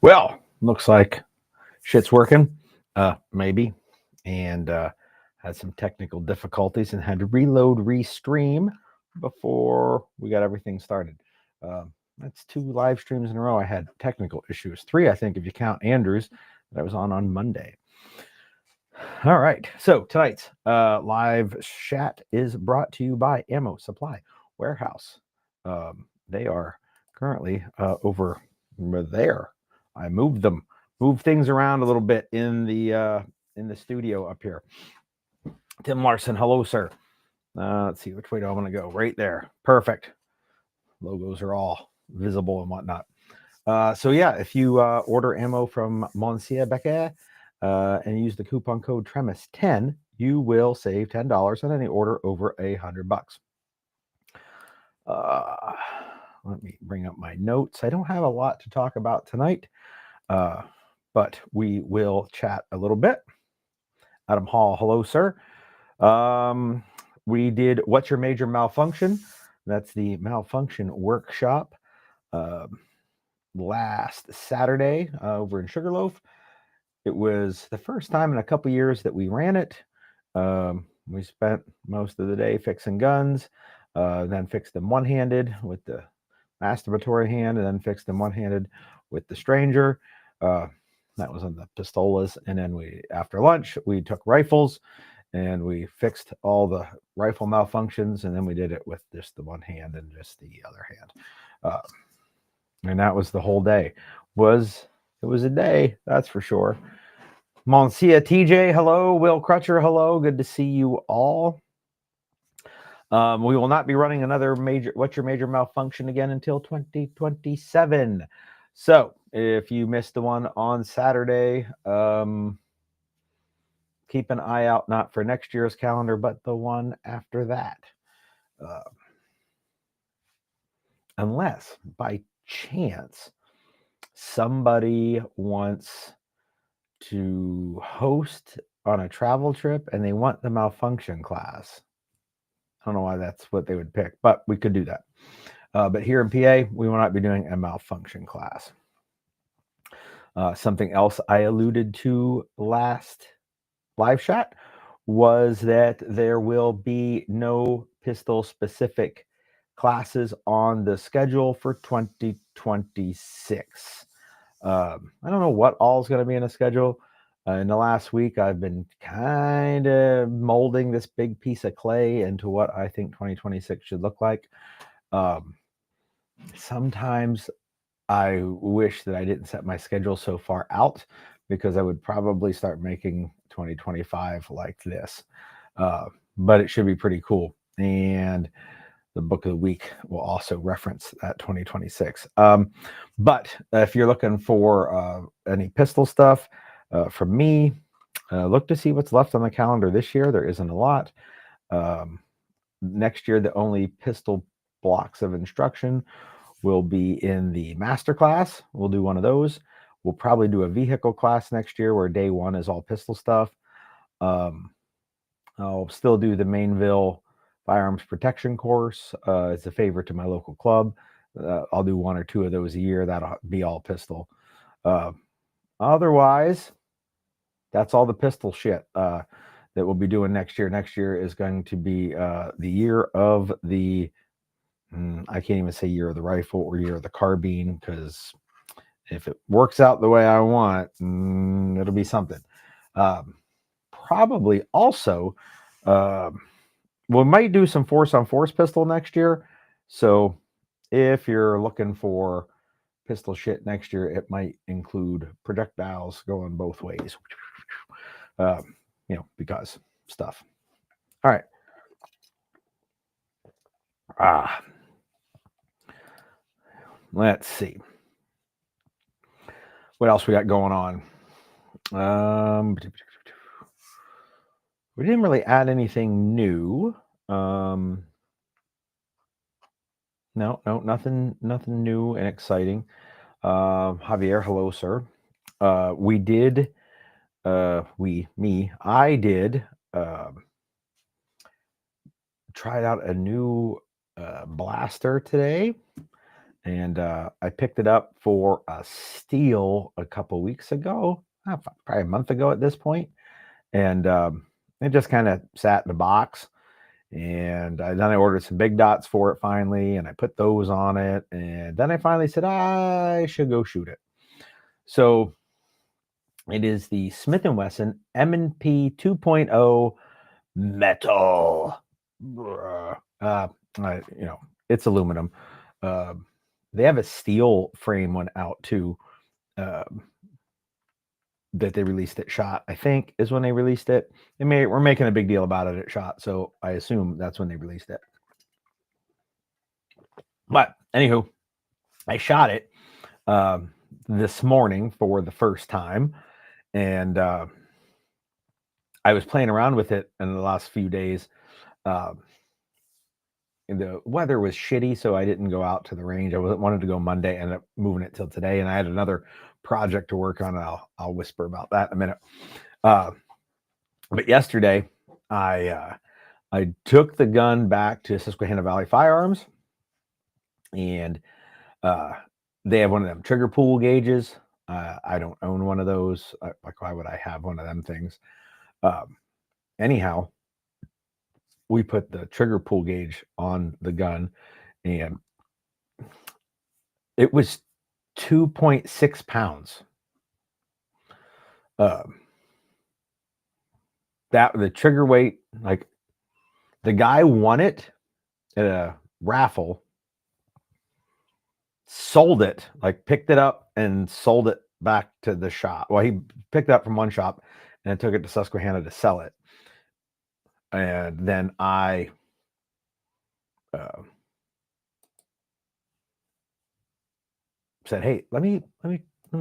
Well, looks like shit's working. Maybe. And had some technical difficulties and had to reload, restream before we got everything started. That's 2 live streams in a row. I had technical issues. 3, I think, if you count Andrew's that I was on Monday. All right. So tonight's live chat is brought to you by Ammo Supply Warehouse. They are currently over there. I moved things around a little bit in the studio up here. Tim Larson, hello, sir. Let's see, which way do I want to go? Right there. Perfect. Logos are all visible and whatnot. So yeah, if you order ammo from Monsieur Becker and use the coupon code TREMIS10, you will save $10 on any order over $100. Let me bring up my notes. I don't have a lot to talk about tonight, but we will chat a little bit. Adam Hall, hello, sir. We did What's Your Major Malfunction? That's the malfunction workshop last Saturday over in Sugarloaf. It was the first time in a couple years that we ran it. We spent most of the day fixing guns, then fixed them one-handed with the masturbatory hand, and then fixed them one-handed with the stranger. That was on the pistolas. And then after lunch, we took rifles and we fixed all the rifle malfunctions. And then we did it with just the one hand and just the other hand. And that was the whole day. It was a day, that's for sure. Monsieur TJ, hello. Will Crutcher, hello. Good to see you all. We will not be running another What's Your Major Malfunction again until 2027. So if you missed the one on Saturday, keep an eye out, not for next year's calendar, but the one after that. Unless by chance somebody wants to host on a travel trip and they want the malfunction class. I don't know why that's what they would pick, but we could do that. But here in PA, we will not be doing a malfunction class. Something else I alluded to last live chat was that there will be no pistol-specific classes on the schedule for 2026. I don't know what all is going to be in the schedule. In the last week, I've been kind of molding this big piece of clay into what I think 2026 should look like. Sometimes I wish that I didn't set my schedule so far out, because I would probably start making 2025 like this. But it should be pretty cool. And the book of the week will also reference that 2026. But if you're looking for any pistol stuff from me, look to see what's left on the calendar this year. There isn't a lot. Next year, the only pistol blocks of instruction will be in the master class. We'll do one of those. We'll probably do a vehicle class next year where day one is all pistol stuff. I'll still do the Mainville firearms protection course. It's a favor to my local club. I'll do 1 or 2 of those a year. That'll be all pistol. Otherwise, that's all the pistol shit that we'll be doing next year. Next year is going to be the year of the, I can't even say year of the rifle or year of the carbine, because if it works out the way I want, it'll be something. Probably also, we might do some force-on-force pistol next year. So if you're looking for pistol shit next year, it might include projectiles going both ways. Because stuff. All right. Let's see. What else we got going on? We didn't really add anything new. No, nothing new and exciting. Javier, hello, sir. I did tried out a new blaster today, and I picked it up for a steal a couple weeks ago, probably a month ago at this point, and it just kind of sat in the box. And then I ordered some big dots for it finally, and I put those on it, and then I finally said I should go shoot it. So it is the Smith & Wesson M&P 2.0 metal. It's aluminum. They have a steel frame one out too, that they released at SHOT, I think is when they released it. We're making a big deal about it at SHOT, so I assume that's when they released it. But anywho, I shot it this morning for the first time, and I was playing around with it in the last few days. The weather was shitty, so I didn't go out to the range. I wanted to go Monday, ended up moving it till today, and I had another project to work on. I'll whisper about that in a minute. But yesterday, I took the gun back to Susquehanna Valley Firearms, and they have one of them trigger pull gauges. I don't own one of those. Like, why would I have one of them things? Anyhow, we put the trigger pull gauge on the gun, and it was 2.6 pounds. That the trigger weight, like the guy won it at a raffle, sold it, like picked it up and sold it back to the shop. Well, he picked it up from one shop and took it to Susquehanna to sell it. And then I said, "Hey, let me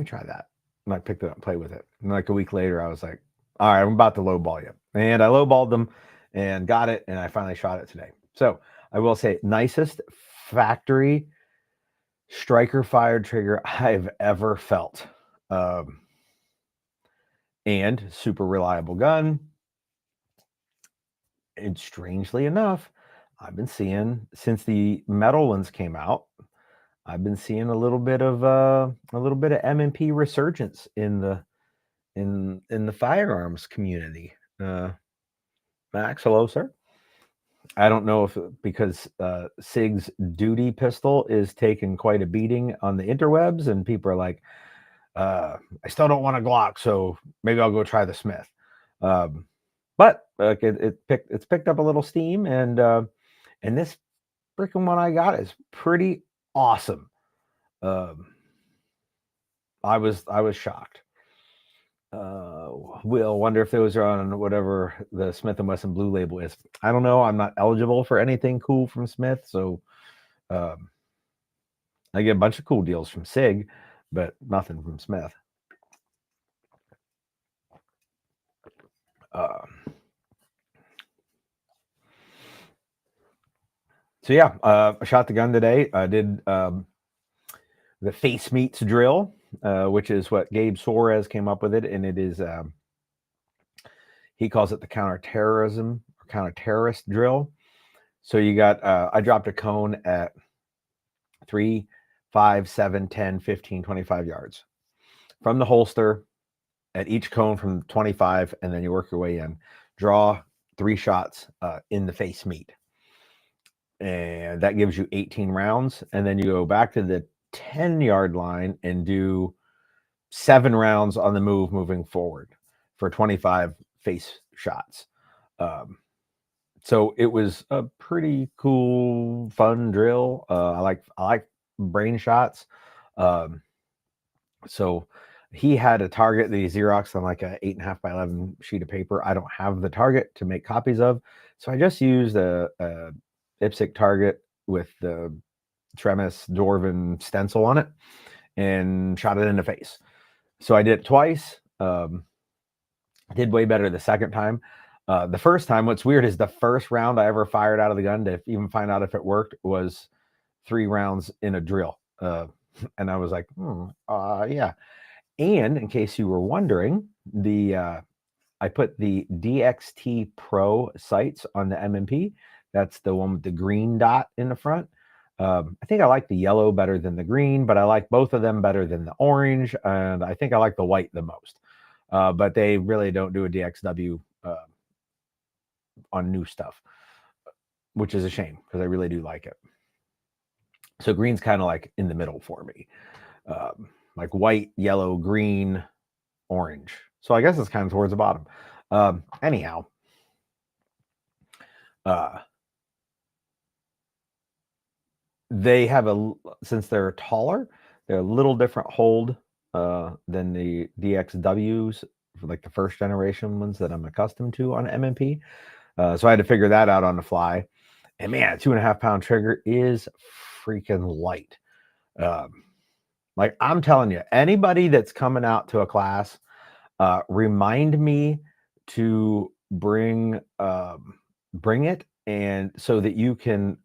try that." And I picked it up and played with it. And like a week later, I was like, "All right, I'm about to lowball you." And I lowballed them and got it, and I finally shot it today. So I will say, nicest factory striker fired trigger I've ever felt. And super reliable gun. And strangely enough, I've been seeing, since the metal ones came out, I've been seeing a little bit of M&P resurgence in the firearms community. Max, hello, sir. I don't know if because SIG's duty pistol is taking quite a beating on the interwebs, and people are like, I still don't want a Glock, so maybe I'll go try the Smith. But it's picked up a little steam, and this freaking one I got is pretty awesome. I was shocked. We'll wonder if those are on whatever the Smith & Wesson Blue Label is. I don't know. I'm not eligible for anything cool from Smith, so I get a bunch of cool deals from SIG, but nothing from Smith. So yeah, I shot the gun today. I did the face meets drill, which is what Gabe Suarez came up with it, and it is he calls it the counterterrorism or counterterrorist drill. So you got I dropped a cone at 3, 5, 7, 10, 15, 25 yards from the holster at each cone from 25, and then you work your way in. Draw 3 shots in the face meet, and that gives you 18 rounds. And then you go back to the 10-yard line and do 7 rounds on the move moving forward for 25 face shots. So it was a pretty cool, fun drill. I like brain shots. So he had a target that he Xeroxed on like a 8.5 by 11 sheet of paper. I don't have the target to make copies of, so I just used a IPSC target with the Tremis Dwarven stencil on it and shot it in the face. So I did it twice. Did way better the second time. The first time, what's weird is the first round I ever fired out of the gun to even find out if it worked was 3 rounds in a drill. And I was like, yeah. And in case you were wondering, I put the DXT Pro sights on the M&P. That's the one with the green dot in the front. I think I like the yellow better than the green, but I like both of them better than the orange, and I think I like the white the most. But they really don't do a DXW on new stuff, which is a shame because I really do like it. So green's kind of like in the middle for me, like white, yellow, green, orange. So I guess it's kind of towards the bottom. Anyhow, they have since they're taller, they're a little different hold than the DXWs, like the first generation ones that I'm accustomed to on MMP. So I had to figure that out on the fly. And man, a 2.5 pound trigger is freaking light. Like I'm telling you, anybody that's coming out to a class, remind me to bring it, and so that you can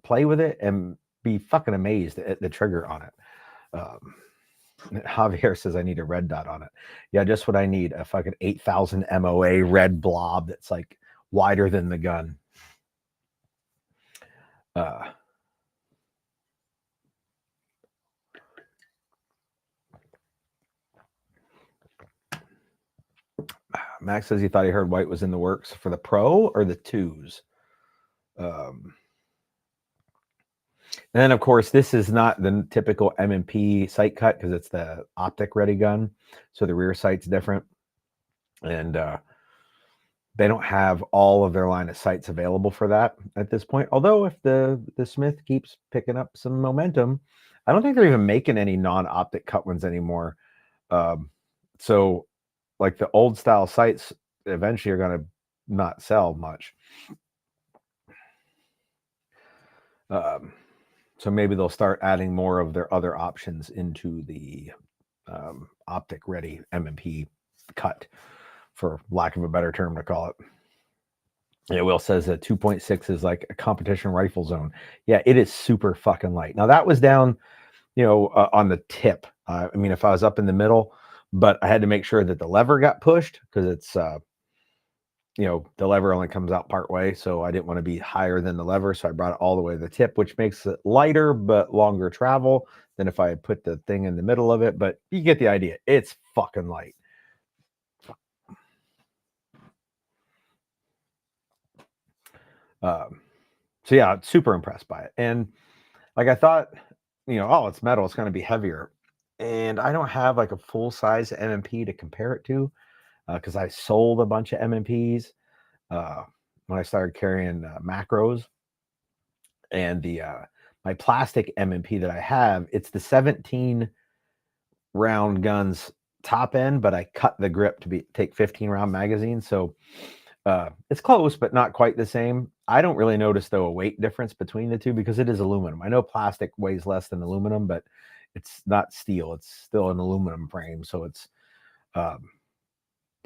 play with it and be fucking amazed at the trigger on it. Javier says I need a red dot on it. Yeah, just what I need, a fucking 8,000 MOA red blob that's like wider than the gun. Max says he thought he heard white was in the works for the Pro or the 2s. And then, of course, this is not the typical M&P sight cut because it's the optic ready gun. So the rear sight's different. And they don't have all of their line of sights available for that at this point. Although if the Smith keeps picking up some momentum, I don't think they're even making any non-optic cut ones anymore. So like the old style sights eventually are going to not sell much. So maybe they'll start adding more of their other options into the optic ready M&P cut, for lack of a better term to call it. Yeah, Will says that 2.6 is like a competition rifle zone. Yeah, it is super fucking light. Now that was down, on the tip. I mean, if I was up in the middle, but I had to make sure that the lever got pushed because it's, the lever only comes out part way. So I didn't want to be higher than the lever. So I brought it all the way to the tip, which makes it lighter, but longer travel than if I had put the thing in the middle of it. But you get the idea. It's fucking light. So yeah, super impressed by it. And like I thought, oh, it's metal, it's going to be heavier. And I don't have like a full size MMP to compare it to because I sold a bunch of MMPs when I started carrying macros. And the my plastic MMP that I have, it's the 17 round guns top end, but I cut the grip to take 15 round magazines. So it's close, but not quite the same. I don't really notice, though, a weight difference between the two because it is aluminum. I know plastic weighs less than aluminum, but it's not steel. It's still an aluminum frame. So it's, but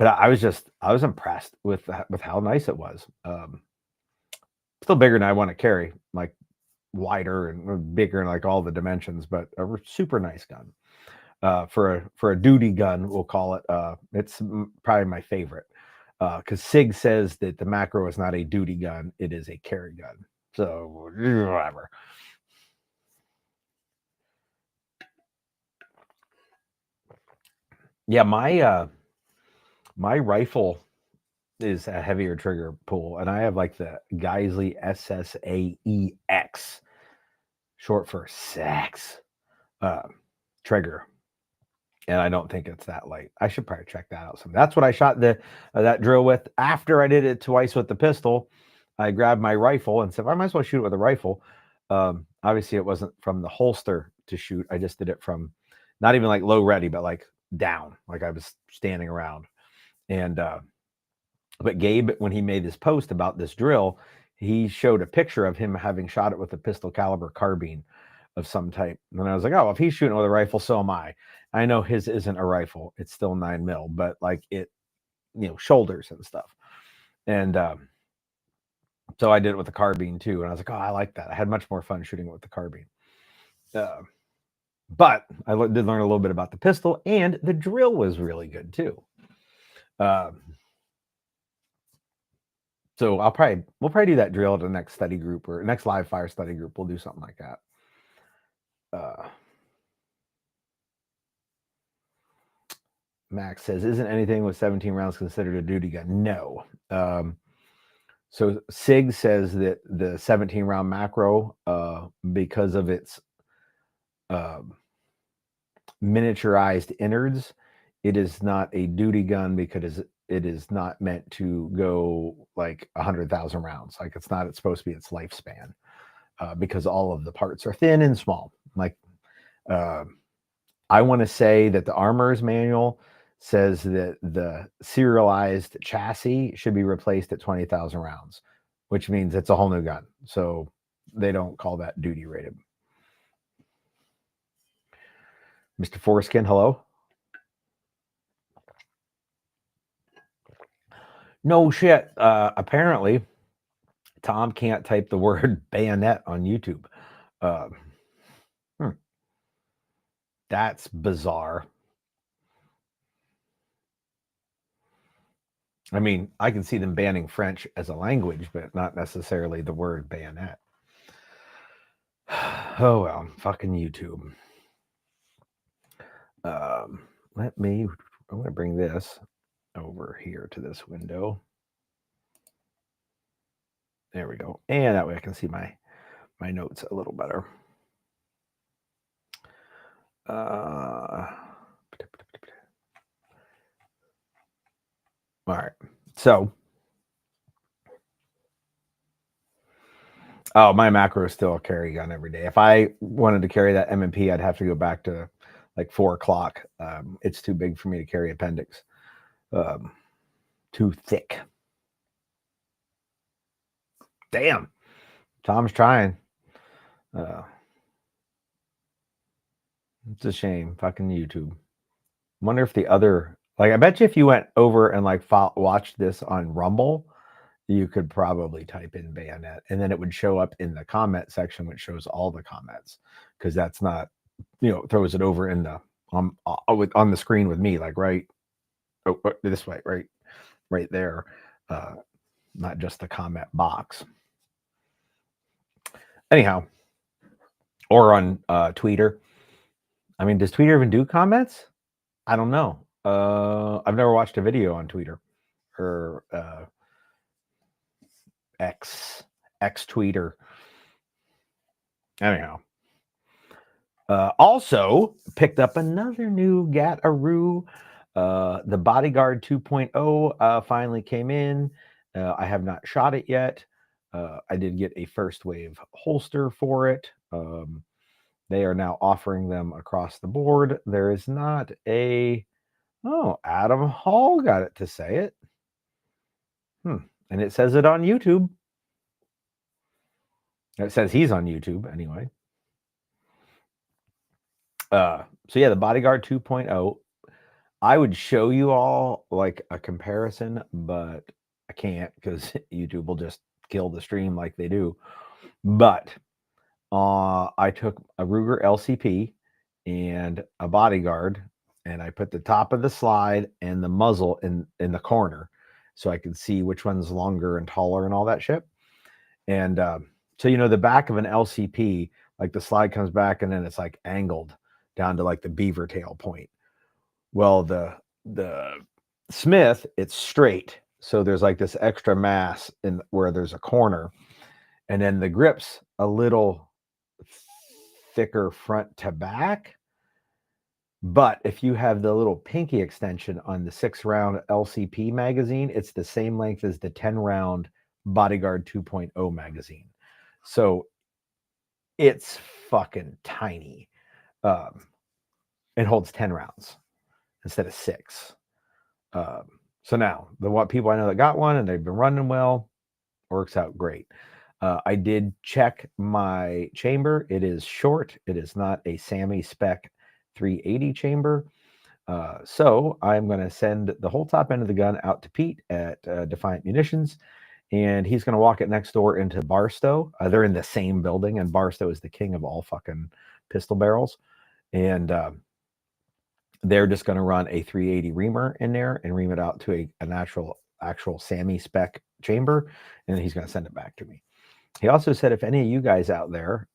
I was impressed with how nice it was. Still bigger than I want to carry, like wider and bigger in like all the dimensions, but a super nice gun. For a duty gun, we'll call it. It's probably my favorite. Because Sig says that the macro is not a duty gun, it is a carry gun. So whatever. Yeah, my rifle is a heavier trigger pull, and I have like the Geisley SSAEX, short for sex, trigger. And I don't think it's that light. I should probably check that out. That's what I shot that drill with. After I did it twice with the pistol, I grabbed my rifle and said, I might as well shoot it with a rifle. Obviously, it wasn't from the holster to shoot. I just did it from not even like low ready, but like down, like I was standing around. And but Gabe, when he made this post about this drill, he showed a picture of him having shot it with a pistol caliber carbine of some type. And I was like, oh, if he's shooting with a rifle, so am I. I know his isn't a rifle. It's still 9mm, but like it, shoulders and stuff. And so I did it with the carbine too. And I was like, oh, I like that. I had much more fun shooting it with the carbine. But I did learn a little bit about the pistol, and the drill was really good too. So we'll probably do that drill at the next study group or next live fire study group. We'll do something like that. Max says, isn't anything with 17 rounds considered a duty gun? No. So Sig says that the 17 round macro, because of its miniaturized innards, it is not a duty gun because it is not meant to go like 100,000 rounds. Like it's supposed to be its lifespan, because all of the parts are thin and small. Like I want to say that the armorer's manual says that the serialized chassis should be replaced at 20,000 rounds, which means it's a whole new gun. So they don't call that duty rated. Mr. Foreskin, hello. No shit. Apparently, Tom can't type the word bayonet on YouTube. That's bizarre. I mean, I can see them banning French as a language, but not necessarily the word bayonet. Oh well, fucking YouTube. I'm going to bring this over here to this window. There we go. And that way I can see my notes a little better. All right. So, my macro is still a carry gun every day. If I wanted to carry that M&P, I'd have to go back to like 4 o'clock. It's too big for me to carry appendix. Too thick. Damn. Tom's trying. It's a shame. Fucking YouTube. Wonder if the other, like, I bet you if you went over and like watched this on Rumble, you could probably type in bayonet and then it would show up in the comment section, which shows all the comments, because that's not, throws it over in the on the screen with me, like right this way, right there, not just the comment box. Anyhow, or on Twitter. I mean, does Twitter even do comments? I don't know. I've never watched a video on Twitter or X Twitter. Anyhow, also picked up another new Gat-A-Roo. The Bodyguard 2.0 finally came in. I have not shot it yet. I did get a first wave holster for it. They are now offering them across the board. There is not a... Oh, Adam Hall got it to say it. And it says it on YouTube. It says he's on YouTube anyway. So yeah, the Bodyguard 2.0. I would show you all like a comparison, but I can't because YouTube will just kill the stream like they do. But I took a Ruger LCP and a Bodyguard, and I put the top of the slide and the muzzle in the corner so I could see which one's longer and taller and all that shit. And so, the back of an LCP, like the slide comes back and then it's like angled down to like the beaver tail point. Well, the Smith, it's straight. So there's like this extra mass in where there's a corner. And then the grip's a little thicker front to back. But if you have the little pinky extension on the 6-round LCP magazine, it's the same length as the 10-round Bodyguard 2.0 magazine. So it's fucking tiny. It holds 10 rounds instead of 6. So now the people I know that got one and they've been running well, works out great. I did check my chamber. It is short. It is not a Sammy Spec 380 chamber. So I'm going to send the whole top end of the gun out to Pete at Defiant Munitions, and he's going to walk it next door into Barstow. They're in the same building, and Barstow is the king of all fucking pistol barrels. And they're just going to run a 380 reamer in there and ream it out to a actual Sammy Spec chamber, and then he's going to send it back to me. He also said if any of you guys out there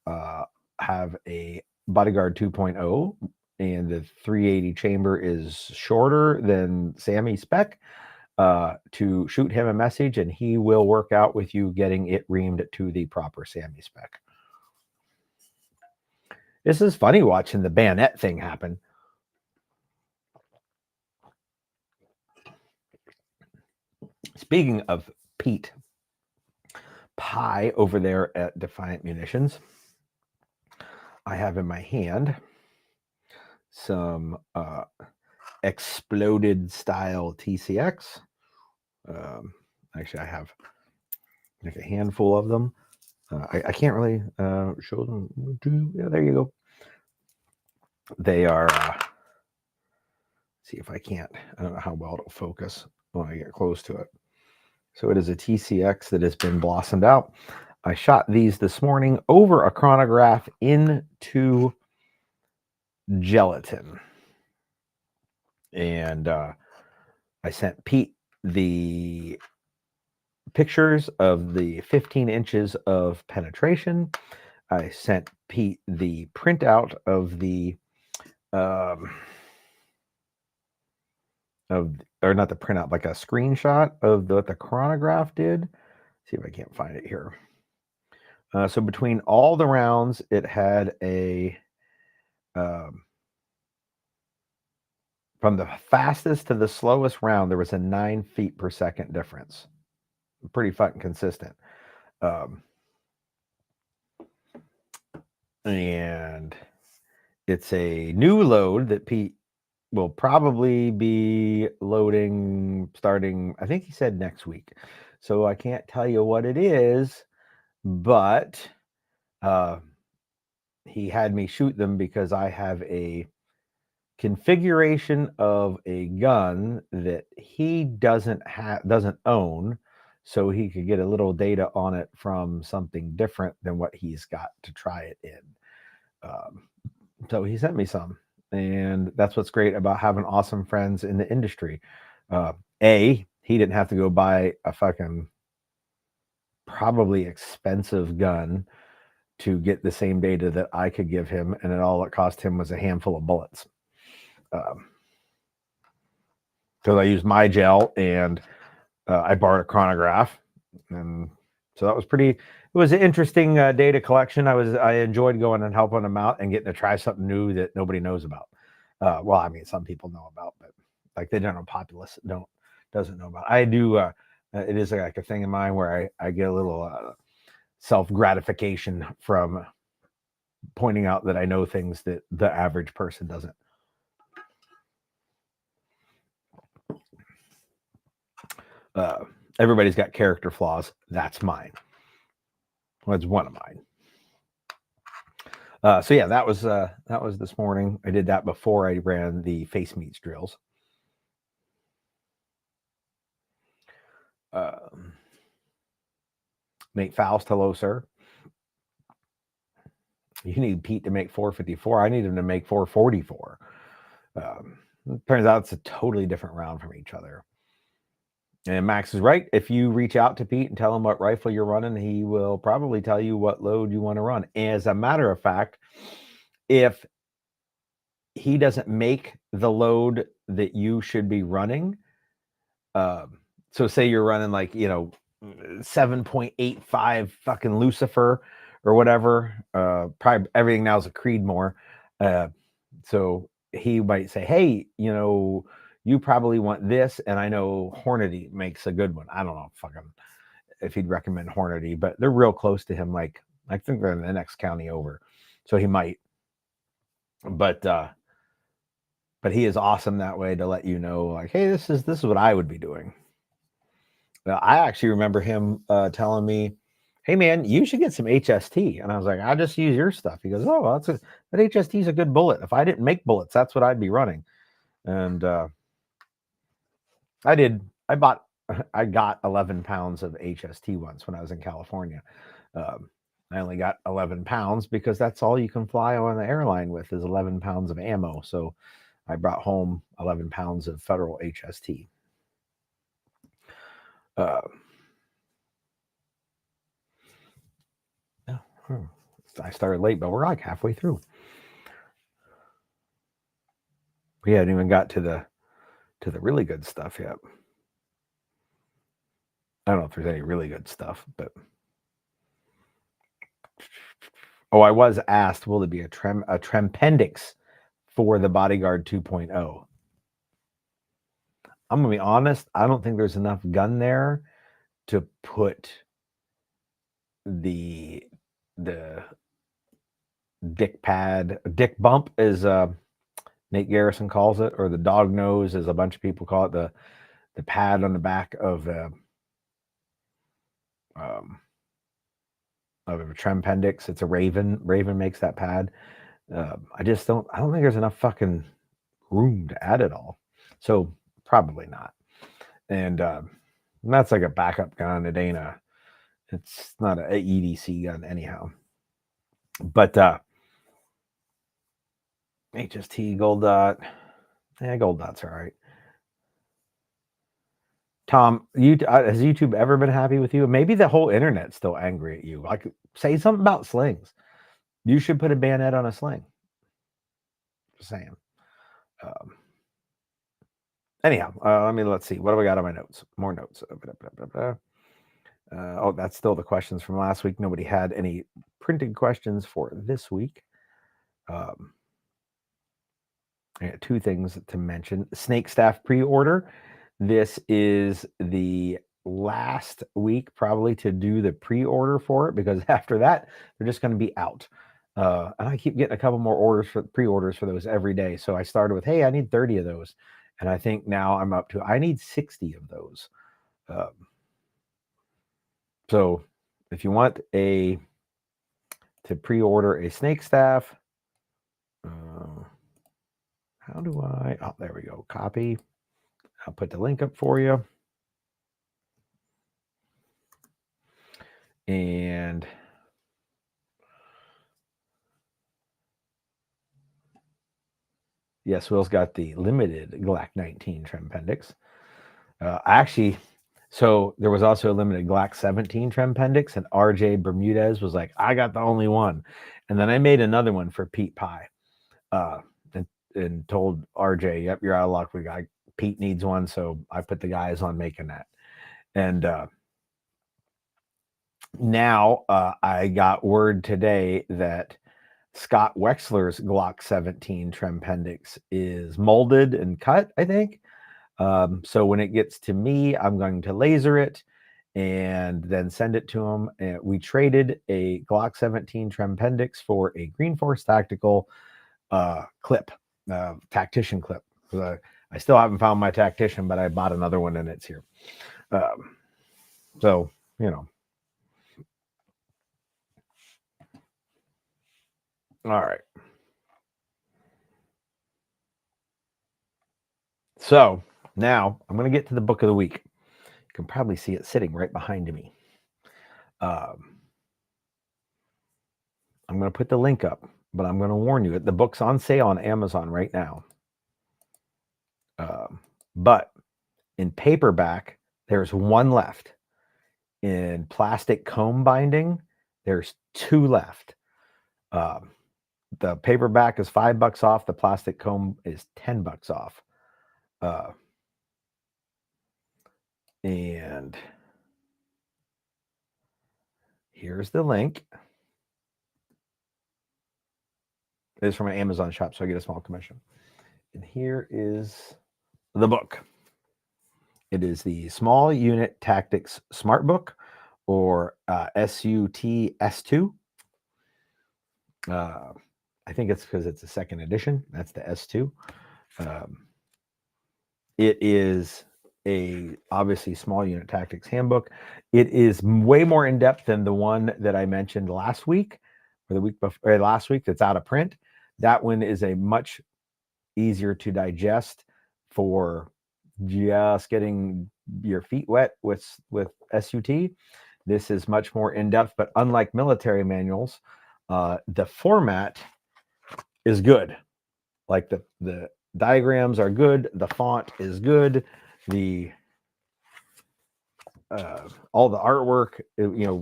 have a Bodyguard 2.0, and the 380 chamber is shorter than Sammy spec, to shoot him a message, and he will work out with you getting it reamed to the proper Sammy spec. This is funny watching the bayonet thing happen. Speaking of Pete Pie over there at Defiant Munitions, I have in my hand some exploded style TCX. Actually, I have like a handful of them. I can't really show them. Yeah, there you go. They are. See if I can't. I don't know how well it'll focus when I get close to it. So it is a TCX that has been blossomed out. I shot these this morning over a chronograph into gelatin. And I sent Pete the pictures of the 15 inches of penetration. I sent Pete the printout of the or not the printout, like a screenshot of what the chronograph did. See if I can't find it here. So between all the rounds, it had a from the fastest to the slowest round, there was a 9 feet per second difference. Pretty fucking consistent. And it's a new load that Pete will probably be loading starting, I think he said next week. So I can't tell you what it is, but he had me shoot them because I have a configuration of a gun that he doesn't own, so he could get a little data on it from something different than what he's got to try it in. So he sent me some, and that's what's great about having awesome friends in the industry. He didn't have to go buy a fucking probably expensive gun to get the same data that I could give him, and all it cost him was a handful of bullets. Because I used my gel, and I borrowed a chronograph, and so that was pretty. It was an interesting data collection. I enjoyed going and helping them out and getting to try something new that nobody knows about. Well, I mean, some people know about, but like the general populace doesn't know about. I do. It is like a thing of mine where I get a little self gratification from pointing out that I know things that the average person doesn't. Everybody's got character flaws. That's mine. Well, it's one of mine. So yeah, that was this morning. I did that before I ran the face meets drills. Nate Faust, hello, sir. You need Pete to make 454. I need him to make 444. Turns out it's a totally different round from each other. And Max is right. If you reach out to Pete and tell him what rifle you're running, he will probably tell you what load you want to run. As a matter of fact, if he doesn't make the load that you should be running, so say you're running like 7.85 fucking Lucifer or whatever, probably everything now is a Creedmoor, so he might say, hey, you probably want this, and I know Hornady makes a good one. I don't know fucking if he'd recommend Hornady, but they're real close to him. Like I think they're in the next county over, so he might. But he is awesome that way to let you know, like, hey, this is what I would be doing. Now, I actually remember him telling me, hey man, you should get some HST. And I was like, I'll just use your stuff. He goes, oh, well, that HST is a good bullet. If I didn't make bullets, that's what I'd be running. And I got 11 pounds of HST once when I was in California. I only got 11 pounds because that's all you can fly on the airline with is 11 pounds of ammo. So I brought home 11 pounds of federal HST. I started late, but we're like halfway through. We haven't even got to the really good stuff yet. I don't know if there's any really good stuff, but I was asked, will there be a Trempendix for the Bodyguard 2.0? I'm gonna be honest, I don't think there's enough gun there to put the dick bump, as Nate Garrison calls it, or the dog nose, as a bunch of people call it, the pad on the back of a Trempendix. It's a Raven. Raven makes that pad. I don't think there's enough fucking room to add it all. So probably not. And that's like a backup gun. It's not an EDC gun anyhow. But HST Gold Dot. Yeah, Gold Dot's all right. Tom, has YouTube ever been happy with you? Maybe the whole internet's still angry at you. Like, say something about slings. You should put a bayonet on a sling. Just saying. Anyhow, let's see. What do I got on my notes? More notes. That's still the questions from last week. Nobody had any printed questions for this week. I got two things to mention. Snake Staff pre-order. This is the last week probably to do the pre-order for it, because after that they're just going to be out. And I keep getting a couple more orders for pre-orders for those every day. So I started with, hey, I need 30 of those, and I think now I'm up to, I need 60 of those. So if you want to pre-order a Snake Staff, how do I? Oh, there we go. Copy. I'll put the link up for you. And yes, Will's got the limited Glock 19 Trempendix. Actually, so there was also a limited Glock 17 Trempendix, and RJ Bermudez was like, I got the only one. And then I made another one for Pete Pie, and told RJ, yep, you're out of luck. Pete needs one. So I put the guys on making that. And now I got word today that Scott Wexler's Glock 17 Trempendix is molded and cut, I think. So when it gets to me, I'm going to laser it and then send it to him. And we traded a Glock 17 Trempendix for a Green Force Tactical clip, tactician clip. I still haven't found my tactician, but I bought another one and it's here. So, all right. So now I'm going to get to the book of the week. You can probably see it sitting right behind me. I'm going to put the link up, but I'm going to warn you, the book's on sale on Amazon right now. But in paperback, there's one left. In plastic comb binding, there's two left. The paperback is $5 off. The plastic comb is $10 off. And here's the link. It is from an Amazon shop, so I get a small commission. And here is the book. It is the Small Unit Tactics Smart Book, or SUT S2. I think it's because it's a second edition. That's the S2. It is obviously Small Unit Tactics Handbook. It is way more in depth than the one that I mentioned last week, or the week before, or last week, that's out of print. That one is a much easier to digest for just getting your feet wet with SUT. This is much more in depth, but unlike military manuals, the format is good. Like the diagrams are good, the font is good, the all the artwork,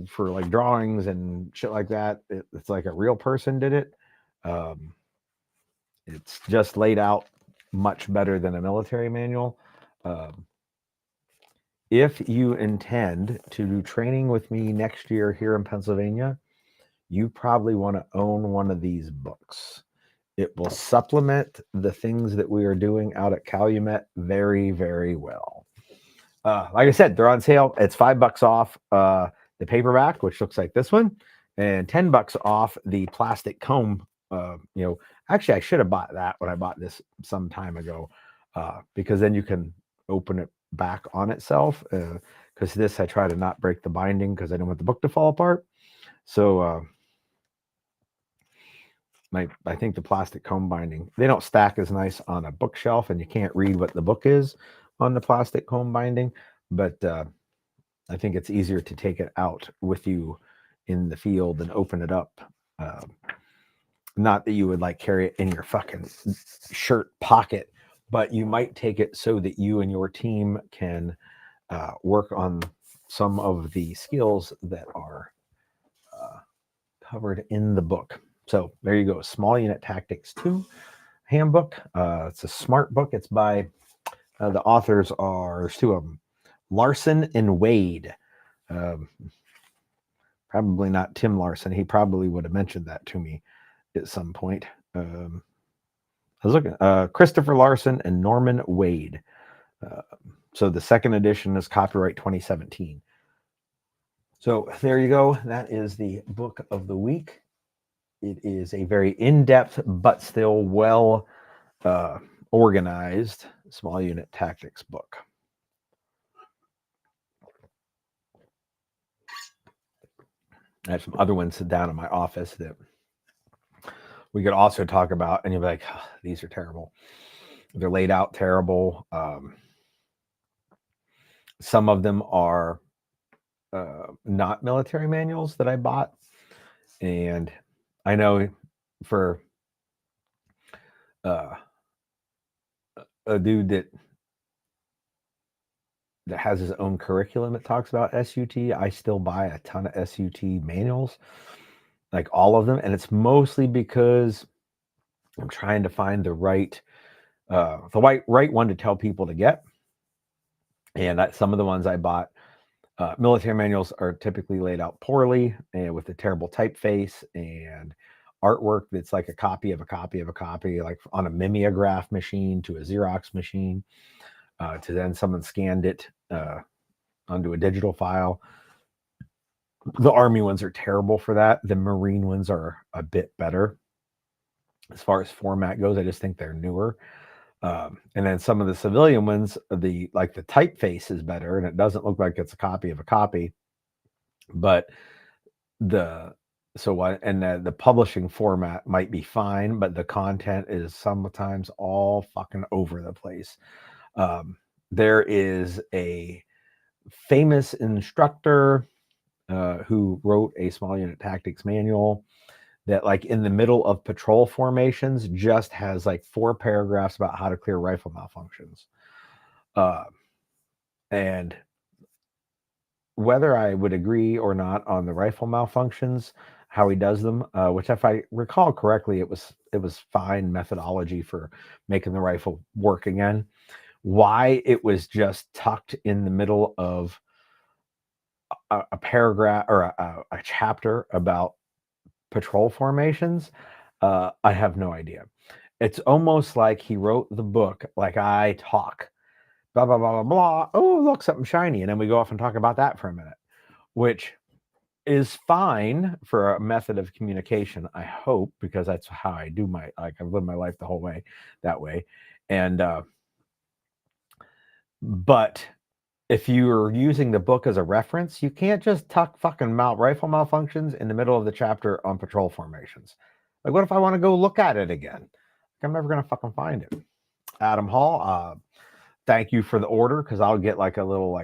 for like drawings and shit like that, it's like a real person did it. It's just laid out much better than a military manual. If you intend to do training with me next year here in Pennsylvania, you probably want to own one of these books. It will supplement the things that we are doing out at Calumet very, very well. Like I said, they're on sale. It's $5 off the paperback, which looks like this one, and $10 off the plastic comb. Actually, I should have bought that when I bought this some time ago, because then you can open it back on itself. Because this, I try to not break the binding because I don't want the book to fall apart. So I think the plastic comb binding, they don't stack as nice on a bookshelf, and you can't read what the book is on the plastic comb binding. But I think it's easier to take it out with you in the field and open it up. Not that you would like carry it in your fucking shirt pocket, but you might take it so that you and your team can work on some of the skills that are covered in the book. So there you go. Small Unit Tactics 2 handbook. It's a smart book. It's by the authors are, there's two of them, Larson and Wade. Probably not Tim Larson. He probably would have mentioned that to me at some point. I was looking, Christopher Larson and Norman Wade. So the second edition is copyright 2017. So there you go. That is the book of the week. It is a very in-depth but still well organized small unit tactics book. I have some other ones down in my office that we could also talk about, and you'll be like, oh, these are terrible. They're laid out terrible. Some of them are not military manuals that I bought. And I know for a dude that has his own curriculum that talks about SUT, I still buy a ton of SUT manuals, like all of them. And it's mostly because I'm trying to find the right one to tell people to get. And some of the ones I bought, military manuals are typically laid out poorly and with a terrible typeface and artwork that's like a copy of a copy of a copy, like on a mimeograph machine to a Xerox machine, to then someone scanned it onto a digital file. The Army ones are terrible for that. The Marine ones are a bit better as far as format goes. I just think they're newer. And then some of the civilian ones, the typeface is better, and it doesn't look like it's a copy of a copy. But the publishing format might be fine, but the content is sometimes all fucking over the place. There is a famous instructor who wrote a small unit tactics manual that, like, in the middle of patrol formations, just has like 4 paragraphs about how to clear rifle malfunctions. And whether I would agree or not on the rifle malfunctions, how he does them, which if I recall correctly, it was fine methodology for making the rifle work again. Why it was just tucked in the middle of a paragraph or a chapter about patrol formations, I have no idea. It's almost like he wrote the book like I talk, blah blah blah blah blah. Oh, look, something shiny, and then we go off and talk about that for a minute, which is fine for a method of communication, I hope, because that's how I do I've lived my life the whole way that way. And but if you're using the book as a reference, you can't just tuck fucking rifle malfunctions in the middle of the chapter on patrol formations. Like, what if I want to go look at it again? I'm never going to fucking find it. Adam Hall, thank you for the order, because I'll get like a little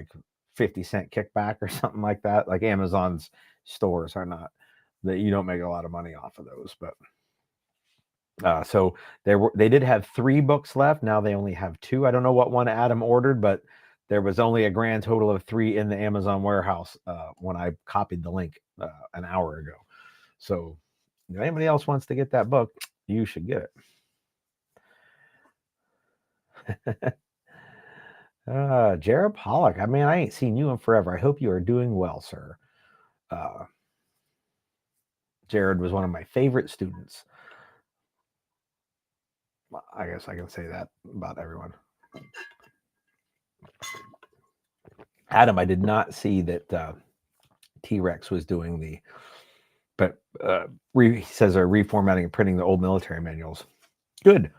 50-cent kickback or something like that. Like, Amazon's stores are not, that you don't make a lot of money off of those. But so they did have 3 books left. Now they only have 2. I don't know what one Adam ordered, but there was only a grand total of 3 in the Amazon warehouse when I copied the link an hour ago. So if anybody else wants to get that book, you should get it. Jared Pollock. I mean, I ain't seen you in forever. I hope you are doing well, sir. Uh, Jared was one of my favorite students. I guess I can say that about everyone. Adam, I did not see that T-Rex was doing the, but he says they're reformatting and printing the old military manuals. Good.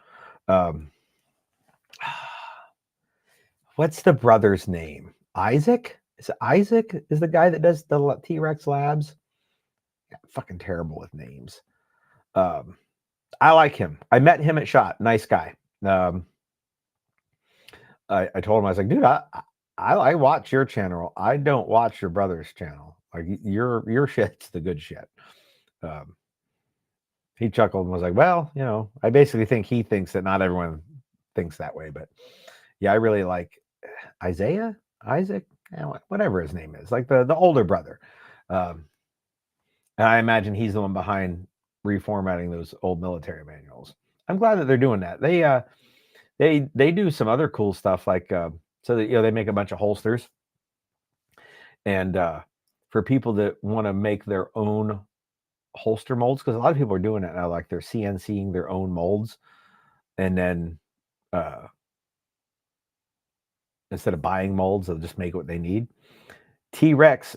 What's the brother's name? Isaac? Is it Isaac? Is the guy that does the T-Rex labs? Yeah, fucking terrible with names. I like him. I met him at SHOT. Nice guy. I told him, I was like, dude, I watch your channel. I don't watch your brother's channel. Like your shit's the good shit. He chuckled and was like, well, you know, I basically think he thinks that not everyone thinks that way, but yeah, I really like Isaac, whatever his name is, like the older brother. And I imagine he's the one behind reformatting those old military manuals. I'm glad that they're doing that. They do some other cool stuff, like so that, you know, they make a bunch of holsters, and for people that want to make their own holster molds, because a lot of people are doing it now, like they're CNCing their own molds, and then instead of buying molds, they'll just make what they need. T-Rex,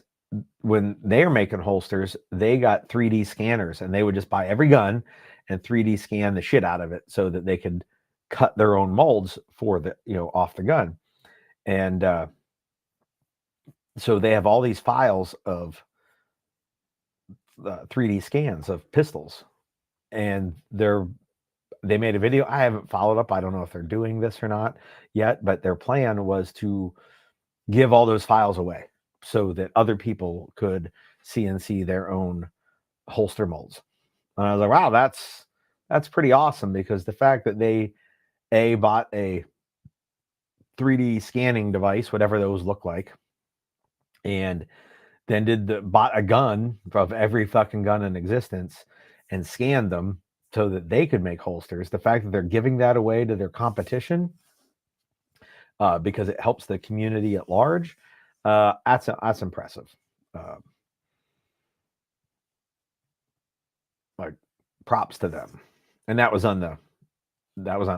when they're making holsters, they got 3D scanners, and they would just buy every gun and 3D scan the shit out of it so that they could cut their own molds for the, you know, off the gun. And so they have all these files of 3D scans of pistols, and they made a video. I haven't followed up. I don't know if they're doing this or not yet, but their plan was to give all those files away so that other people could CNC their own holster molds. And I was like, wow, that's pretty awesome, because the fact that they bought a 3D scanning device, whatever those look like, and then bought a gun of every fucking gun in existence and scanned them so that they could make holsters. The fact that they're giving that away to their competition because it helps the community at large, that's impressive. Like, props to them. And that was on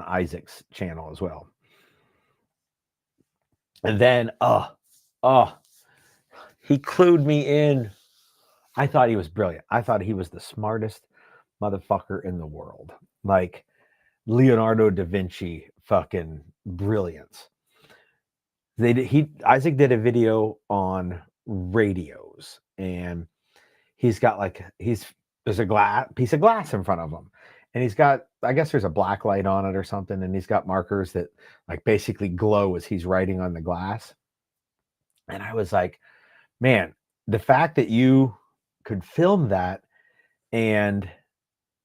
Isaac's channel as well. And then he clued me in. I thought he was brilliant. I thought he was the smartest motherfucker in the world. Like Leonardo da Vinci fucking brilliance. Isaac did a video on radios, and he's got there's a piece of glass in front of him, and he's got, I guess there's a black light on it or something, and he's got markers that like basically glow as he's writing on the glass. And I was like, man, the fact that you could film that, and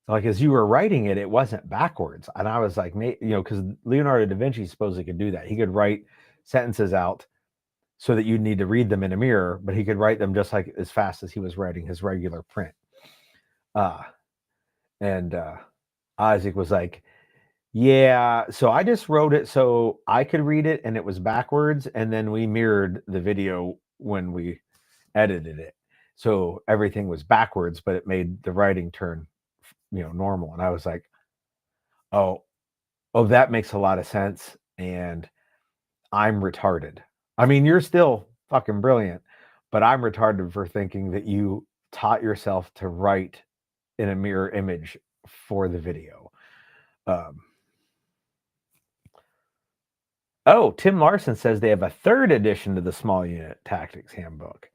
like as you were writing it, it wasn't backwards. And I was like, you know, because Leonardo da Vinci supposedly could do that. He could write sentences out so that you'd need to read them in a mirror, but he could write them just like as fast as he was writing his regular print. And Isaac was like, yeah, so I just wrote it so I could read it, and it was backwards, and then we mirrored the video when we edited it, so everything was backwards, but it made the writing turn, you know, normal. And I was like, oh, that makes a lot of sense, and I'm retarded. I mean, you're still fucking brilliant, but I'm retarded for thinking that you taught yourself to write in a mirror image for the video. Oh, Tim Larson says they have a 3rd edition to the Small Unit Tactics Handbook.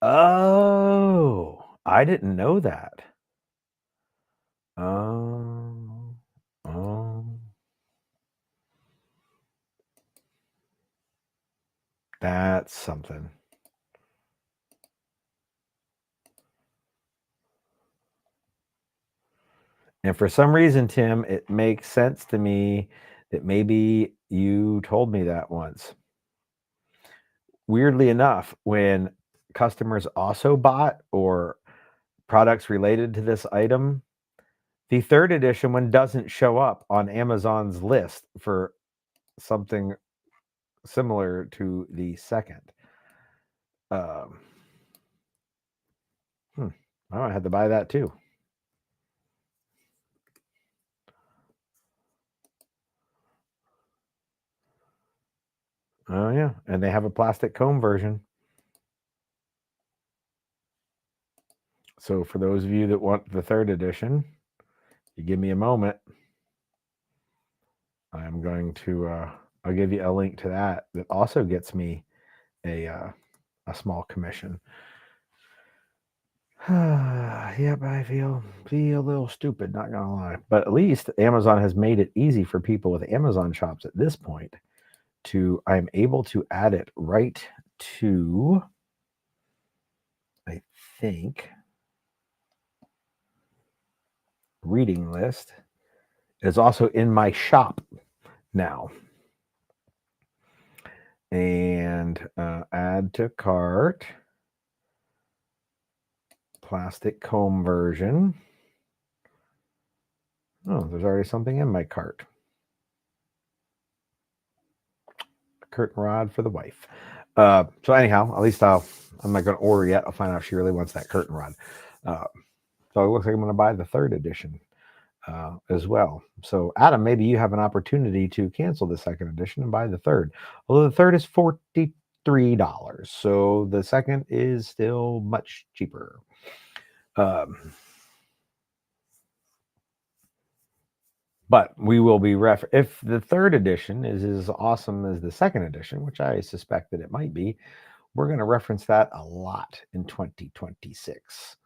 Oh, I didn't know that. Oh. That's something. And for some reason, Tim, it makes sense to me that maybe you told me that once. Weirdly enough, when customers also bought or products related to this item, the 3rd edition one doesn't show up on Amazon's list for something similar to the second. I had to buy that too. Oh yeah, and they have a plastic comb version. So for those of you that want the third edition, you give me a moment. I'm going to I'll give you a link to that. That also gets me a small commission. Yeah, but I feel a little stupid, not gonna lie. But at least Amazon has made it easy for people with Amazon shops at this point to I'm able to add it right to, I think, reading list. Is also in my shop now. And add to cart, plastic comb version. Oh, there's already something in my cart. A curtain rod for the wife. So anyhow, at least I'm not going to order yet. I'll find out if she really wants that curtain rod. So it looks like I'm going to buy the third edition as well. So Adam, maybe you have an opportunity to cancel the second edition and buy the third. Although the third is $43, so the second is still much cheaper. But we will be if the third edition is as awesome as the second edition, which I suspect that it might be, we're going to reference that a lot in 2026.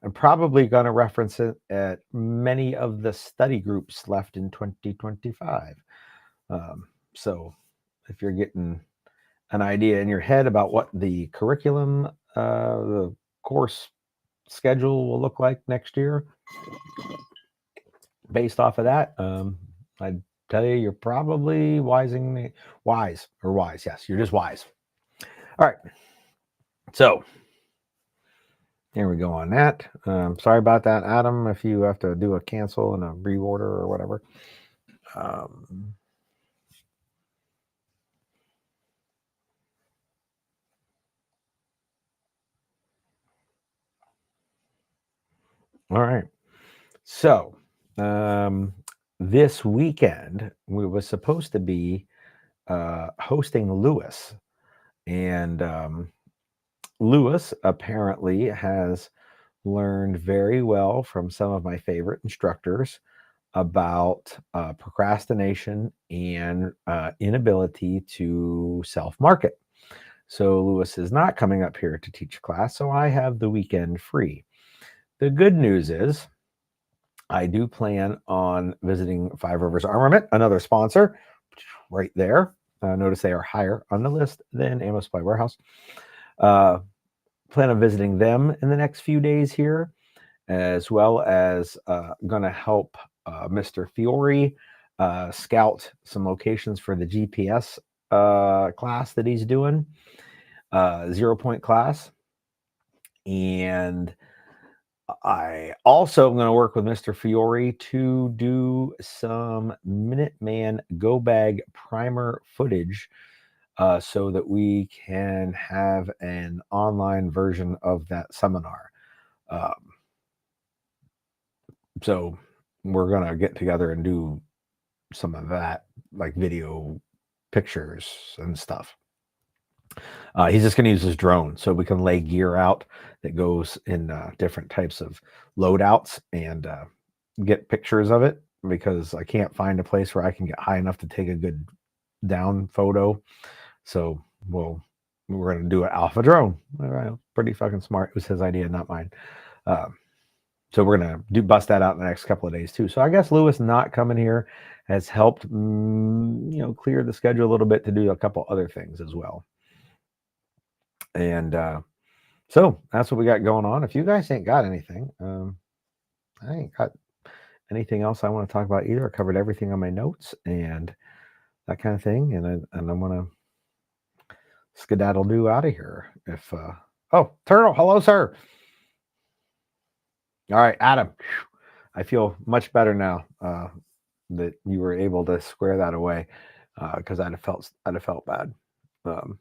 And probably going to reference it at many of the study groups left in 2025. So if you're getting an idea in your head about what the curriculum, the course schedule will look like next year, based off of that, I'd tell you you're probably wise. Yes, you're just wise. All right. So here we go on that. Sorry about that, Adam, if you have to do a cancel and a reorder or whatever. All right. So this weekend we was supposed to be hosting Lewis, and Lewis apparently has learned very well from some of my favorite instructors about procrastination and inability to self-market. So Lewis is not coming up here to teach a class, so I have the weekend free. The good news is I do plan on visiting Five Rivers Armament, another sponsor, right there. Notice they are higher on the list than Ammo Supply Warehouse. Plan on visiting them in the next few days here, as well as going to help Mr. Fiore scout some locations for the GPS class that he's doing, 0 point class. And I also am going to work with Mr. Fiore to do some Minuteman Go Bag primer footage so that we can have an online version of that seminar. So we're going to get together and do some of that, like video pictures and stuff. He's just going to use his drone so we can lay gear out that goes in different types of loadouts and get pictures of it, because I can't find a place where I can get high enough to take a good down photo. So we're going to do it off a drone. Pretty fucking smart. It was his idea, not mine. So we're going to bust that out in the next couple of days too. So I guess Lewis not coming here has helped, clear the schedule a little bit to do a couple other things as well. And so that's what we got going on. If you guys ain't got anything, I ain't got anything else I want to talk about either. I covered everything on my notes and that kind of thing. And I want to skedaddle do out of here. If oh, Turtle, hello, sir. All right, Adam. I feel much better now that you were able to square that away. because I'd have felt bad. All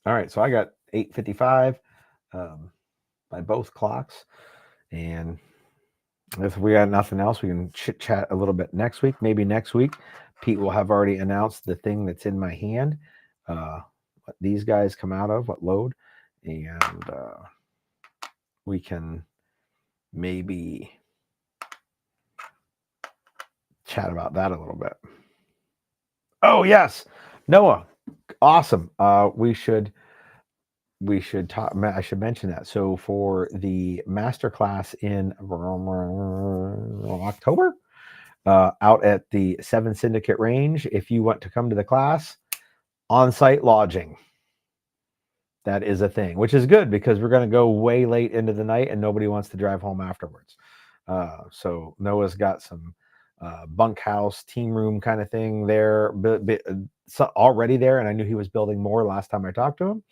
right, so I got 8:55 by both clocks, and if we got nothing else, we can chit chat a little bit next week. Maybe next week, Pete will have already announced the thing that's in my hand, what these guys come out of, what load, and we can maybe chat about that a little bit. Oh yes, Noah, awesome. We should talk. I should mention that. So for the masterclass in October, out at the 7 Syndicate Range, if you want to come to the class, on-site lodging. That is a thing, which is good because we're going to go way late into the night and nobody wants to drive home afterwards. So Noah's got some bunkhouse team room kind of thing there, already there, and I knew he was building more last time I talked to him.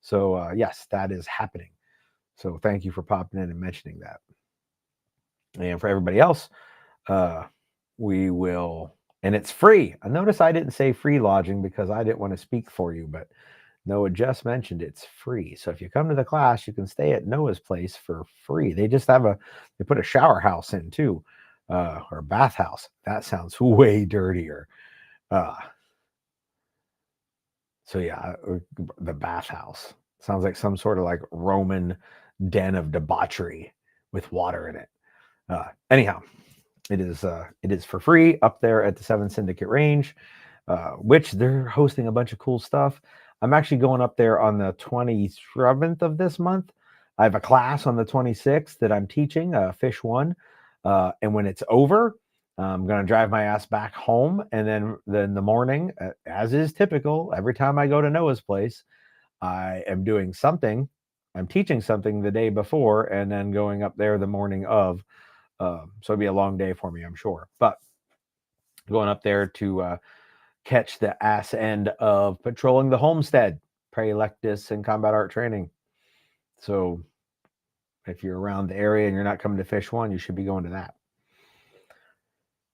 So yes, that is happening. So thank you for popping in and mentioning that. And for everybody else, we will, and it's free. I notice I didn't say free lodging because I didn't want to speak for you, but Noah just mentioned it's free. So if you come to the class, you can stay at Noah's place for free. They just have they put a shower house in too, or a bathhouse. That sounds way dirtier. So yeah, the bathhouse sounds like some sort of like Roman den of debauchery with water in it. Anyhow, it is for free up there at the 7 Syndicate Range, which they're hosting a bunch of cool stuff. I'm actually going up there on the 27th of this month. I have a class on the 26th that I'm teaching, Fish 1. And when it's over, I'm going to drive my ass back home. And then the morning, as is typical, every time I go to Noah's place, I am doing something. I'm teaching something the day before and then going up there the morning of. So it'll be a long day for me, I'm sure. But going up there to catch the ass end of patrolling the homestead, Praelectus, and combat art training. So if you're around the area and you're not coming to Fish 1, you should be going to that.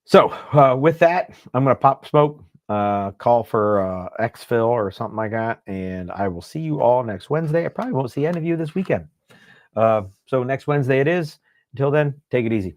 So with that, I'm going to pop smoke, call for exfil or something like that, and I will see you all next Wednesday. I probably won't see any of you this weekend. So next Wednesday it is. Until then, take it easy.